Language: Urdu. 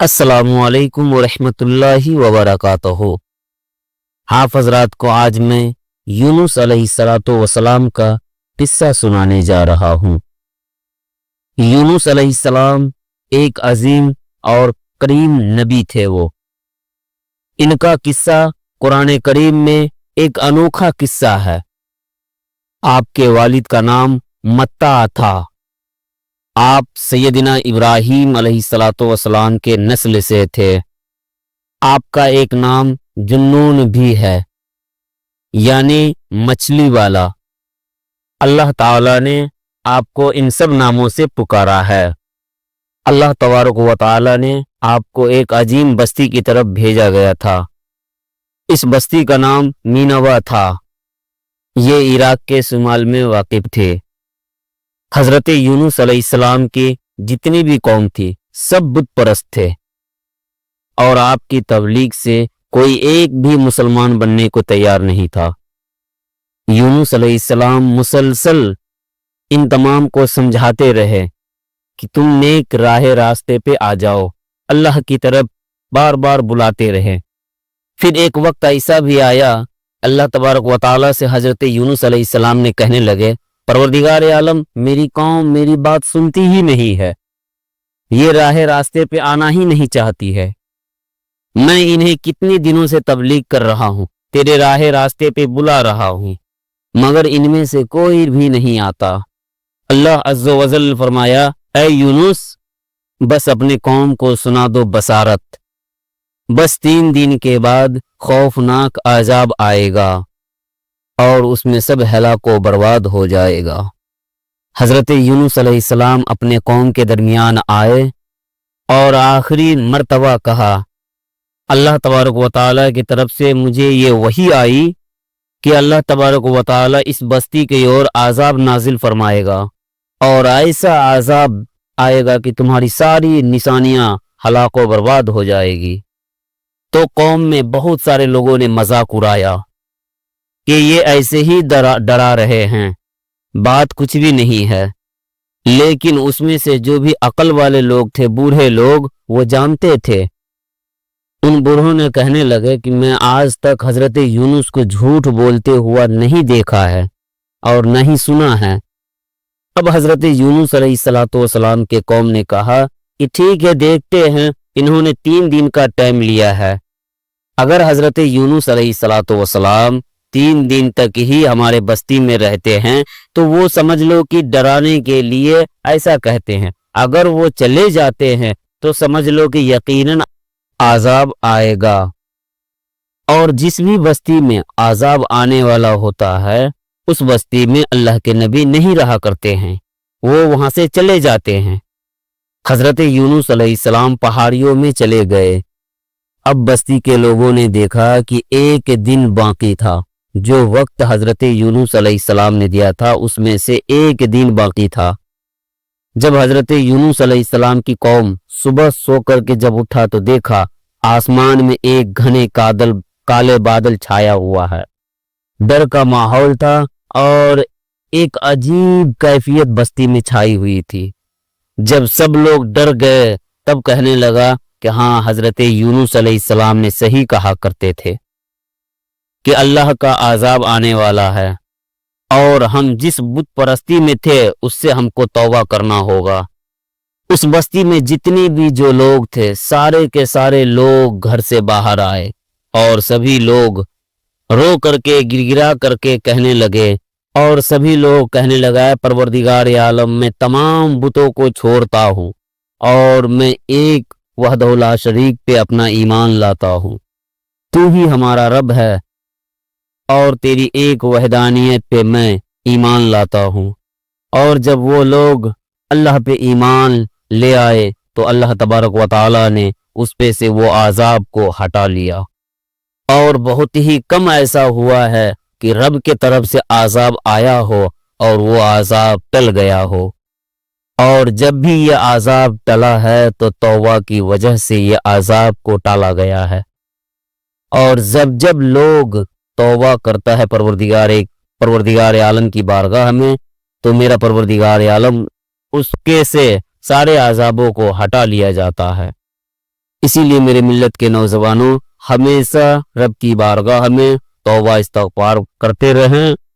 السلام علیکم ورحمۃ اللہ وبرکاتہ۔ آپ حضرات کو آج میں یونس علیہ السلام کا قصہ سنانے جا رہا ہوں۔ یونس علیہ السلام ایک عظیم اور کریم نبی تھے۔ ان کا قصہ قرآن کریم میں ایک انوکھا قصہ ہے۔ آپ کے والد کا نام متع تھا۔ آپ سیدنا ابراہیم علیہ السلام کے نسل سے تھے۔ آپ کا ایک نام جنون بھی ہے، یعنی مچھلی والا۔ اللہ تعالی نے آپ کو ان سب ناموں سے پکارا ہے۔ اللہ تبارک و تعالی نے آپ کو ایک عظیم بستی کی طرف بھیجا گیا تھا۔ اس بستی کا نام نینوا تھا۔ یہ عراق کے شمال میں واقع تھے۔ حضرت یونس علیہ السلام کی جتنی بھی قوم تھی سب بت پرست تھے، اور آپ کی تبلیغ سے کوئی ایک بھی مسلمان بننے کو تیار نہیں تھا۔ یونس علیہ السلام مسلسل ان تمام کو سمجھاتے رہے کہ تم نیک راستے پہ آ جاؤ، اللہ کی طرف بار بار بلاتے رہے۔ پھر ایک وقت ایسا بھی آیا، اللہ تبارک و تعالیٰ سے حضرت یونس علیہ السلام نے کہنے لگے، پروردگار عالم، میری قوم میری بات سنتی ہی نہیں ہے، یہ راستے پہ آنا ہی نہیں چاہتی ہے۔ میں انہیں کتنی دنوں سے تبلیغ کر رہا ہوں، تیرے راستے پہ بلا رہا ہوں، مگر ان میں سے کوئی بھی نہیں آتا۔ اللہ عز و جل فرمایا، اے یونس، بس اپنے قوم کو سنا دو بصارت، بس 3 دن کے بعد خوفناک عذاب آئے گا اور اس میں سب ہلاک و برباد ہو جائے گا۔ حضرت یونس علیہ السلام اپنے قوم کے درمیان آئے اور آخری مرتبہ کہا، اللہ تبارک و تعالیٰ کی طرف سے مجھے یہ وحی آئی کہ اللہ تبارک و تعالیٰ اس بستی کی اور عذاب نازل فرمائے گا، اور ایسا عذاب آئے گا کہ تمہاری ساری نشانیاں ہلاک و برباد ہو جائے گی۔ تو قوم میں بہت سارے لوگوں نے مذاق اڑایا کہ یہ ایسے ہی ڈرا رہے ہیں، بات کچھ بھی نہیں ہے۔ لیکن اس میں سے جو بھی عقل والے لوگ تھے، بوڑھے لوگ، وہ جانتے تھے۔ ان بوڑھوں نے کہنے لگے کہ میں آج تک حضرت یونس کو جھوٹ بولتے ہوا نہیں دیکھا ہے اور نہیں سنا ہے۔ اب حضرت یونس علیہ السلام کے قوم نے کہا کہ ٹھیک ہے، دیکھتے ہیں، انہوں نے 3 دن کا ٹائم لیا ہے۔ اگر حضرت یونس علیہ السلام 3 دن تک ہی ہمارے بستی میں رہتے ہیں تو وہ سمجھ لو کہ ڈرانے کے لیے ایسا کہتے ہیں، اگر وہ چلے جاتے ہیں تو سمجھ لو کہ یقیناً عذاب آئے گا۔ اور جس بھی بستی میں عذاب آنے والا ہوتا ہے اس بستی میں اللہ کے نبی نہیں رہا کرتے ہیں، وہ وہاں سے چلے جاتے ہیں۔ حضرت یونس علیہ السلام پہاڑیوں میں چلے گئے۔ اب بستی کے لوگوں نے دیکھا کہ 1 دن باقی تھا۔ جو وقت حضرت یونس علیہ السلام نے دیا تھا اس میں سے 1 دن باقی تھا۔ جب حضرت یونس علیہ السلام کی قوم صبح سو کر کے جب اٹھا تو دیکھا آسمان میں ایک گھنے کالے بادل چھایا ہوا ہے۔ ڈر کا ماحول تھا اور ایک عجیب کیفیت بستی میں چھائی ہوئی تھی۔ جب سب لوگ ڈر گئے تب کہنے لگا کہ ہاں، حضرت یونس علیہ السلام نے صحیح کہا کرتے تھے کہ اللہ کا عذاب آنے والا ہے، اور ہم جس بت پرستی میں تھے اس سے ہم کو توبہ کرنا ہوگا۔ اس بستی میں جتنے بھی جو لوگ تھے سارے کے سارے لوگ گھر سے باہر آئے، اور سبھی لوگ رو کر کے گر گرا کر کے کہنے لگے، اور سبھی لوگ کہنے لگا، پروردگار عالم، میں تمام بتوں کو چھوڑتا ہوں اور میں ایک وحدہ لا شریک پہ اپنا ایمان لاتا ہوں، تو ہی ہمارا رب ہے، اور تیری ایک وحدانیت پہ میں ایمان لاتا ہوں۔ اور جب وہ لوگ اللہ پہ ایمان لے آئے تو اللہ تبارک و تعالی نے اس پہ سے وہ عذاب کو ہٹا لیا، اور بہت ہی کم ایسا ہوا ہے کہ رب کے طرف سے عذاب آیا ہو اور وہ عذاب ٹل گیا ہو۔ اور جب بھی یہ عذاب ٹلا ہے تو توبہ کی وجہ سے یہ عذاب کو ٹالا گیا ہے۔ اور جب لوگ توبہ کرتا ہے پروردگار عالم کی بارگاہ میں تو میرا پروردگار عالم اس کے سے سارے عذابوں کو ہٹا لیا جاتا ہے۔ اسی لیے میرے ملت کے نوجوانوں ہمیشہ رب کی بارگاہ میں توبہ استغفار کرتے رہیں